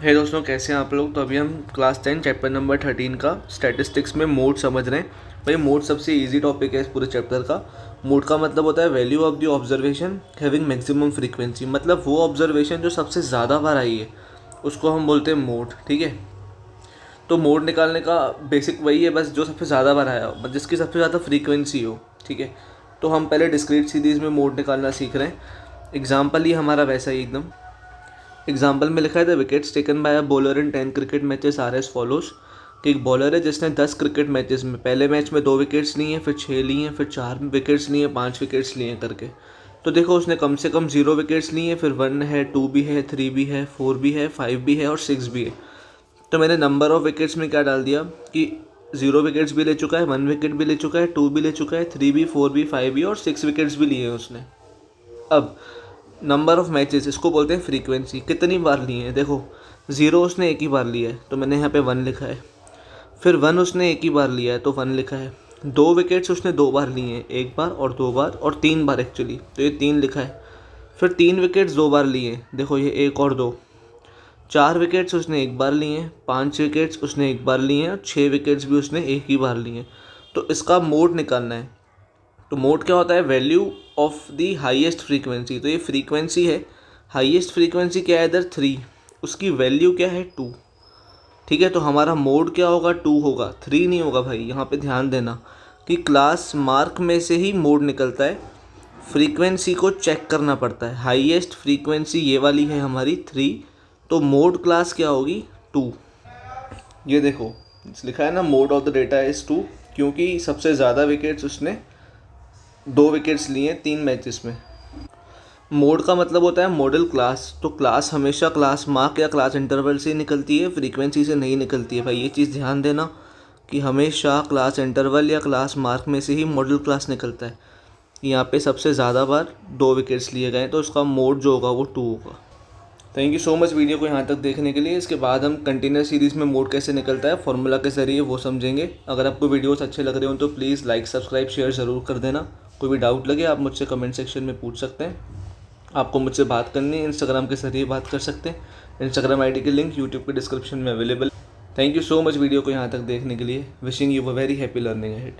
हे दोस्तों, कैसे हैं आप लोग। तो अभी हम क्लास 10 चैप्टर नंबर 13 का स्टैटिस्टिक्स में मोड समझ रहे हैं। भाई मोड सबसे इजी टॉपिक है इस पूरे चैप्टर का। मोड का मतलब होता है value of the observation having maximum frequency, मतलब वो ऑब्जर्वेशन जो सबसे ज़्यादा बार आई है उसको हम बोलते हैं मोड। ठीक है, तो मोड निकालने का बेसिक वही है, बस जो सबसे ज़्यादा बार आया हो, जिसकी सबसे ज़्यादा फ्रीक्वेंसी हो। ठीक है, तो हम पहले डिस्क्रीट सीरीज़ में मोड निकालना सीख रहे हैं। एग्जाम्पल ही हमारा वैसा ही एकदम। एग्जाम्पल में लिखा है the wickets taken by a bowler in 10 cricket matches are as follows, कि एक बॉलर है जिसने 10 क्रिकेट मैचेस में पहले मैच में 2 विकेट्स लिए हैं, फिर 6 लिए हैं, फिर 4 विकेट्स लिए हैं, 5 विकेट्स लिए हैं करके। तो देखो उसने कम से कम 0 विकेट्स लिए हैं, फिर 1 है, 2 भी है, 3 भी है, 4 भी है, 5 भी है और 6 भी है। तो मैंने नंबर ऑफ विकेट्स में क्या डाल दिया कि 0 विकेट्स भी ले चुका है, 1 विकेट भी ले चुका है, 2 भी ले चुका है, 3 भी, 4 भी, 5 भी और 6 विकेट्स भी लिए हैं उसने। अब नंबर ऑफ मैचेस, इसको बोलते हैं फ्रीक्वेंसी, कितनी बार लिए हैं। देखो 0 उसने एक ही बार लिया है तो मैंने यहाँ पे 1 लिखा है, फिर 1 उसने एक ही बार लिया है तो 1 लिखा है, 2 विकेट्स उसने 2 बार लिए हैं, 1 बार और 2 बार और 3 बार एक्चुअली, तो ये 3 लिखा है। फिर 3 विकेट्स 2 बार लिए हैं, देखो ये 1 और 2। 4 विकेट्स उसने 1 बार लिए हैं, 5 विकेट्स उसने 1 बार लिए हैं और 6 विकेट्स भी उसने एक ही बार लिए हैं। तो इसका मोड निकालना है। तो मोड क्या होता है, value of the highest frequency. तो ये फ्रीक्वेंसी है, हाईएस्ट फ्रीक्वेंसी क्या है इधर 3, उसकी वैल्यू क्या है 2। ठीक है, तो हमारा मोड क्या होगा 2 होगा, 3 नहीं होगा भाई। यहाँ पे ध्यान देना कि क्लास मार्क में से ही मोड निकलता है, फ्रीक्वेंसी को चेक करना पड़ता है। हाईएस्ट फ्रीक्वेंसी ये वाली है हमारी 3, तो मोड क्लास क्या होगी 2। ये देखो लिखा है ना, mode of the data is 2, क्योंकि सबसे ज़्यादा विकेट्स उसने 2 विकेट्स लिए हैं 3 मैचेस में। मोड का मतलब होता है मॉडल क्लास, तो क्लास हमेशा क्लास मार्क या क्लास इंटरवल से निकलती है, फ्रीक्वेंसी से नहीं निकलती है भाई। ये चीज़ ध्यान देना कि हमेशा क्लास इंटरवल या क्लास मार्क में से ही मॉडल क्लास निकलता है। यहाँ पे सबसे ज़्यादा बार 2 विकेट्स लिए गए तो उसका मोड जो होगा वो 2 होगा। Thank you so much video को यहाँ तक देखने के लिए। इसके बाद हम कंटिन्यूस सीरीज़ में मोड कैसे निकलता है फॉर्मूला के ज़रिए वो समझेंगे। अगर आपको वीडियोस अच्छे लग रहे हो तो प्लीज़ लाइक, सब्सक्राइब, शेयर ज़रूर कर देना। कोई भी डाउट लगे आप मुझसे कमेंट सेक्शन में पूछ सकते हैं। आपको मुझसे बात करनी है इंस्टाग्राम के ज़रिए बात कर सकते हैं। इंस्टाग्राम आईडी की लिंक यूट्यूब के डिस्क्रिप्शन में available. Thank you so much video को यहाँ तक देखने के लिए। Wishing you a very happy learning ahead.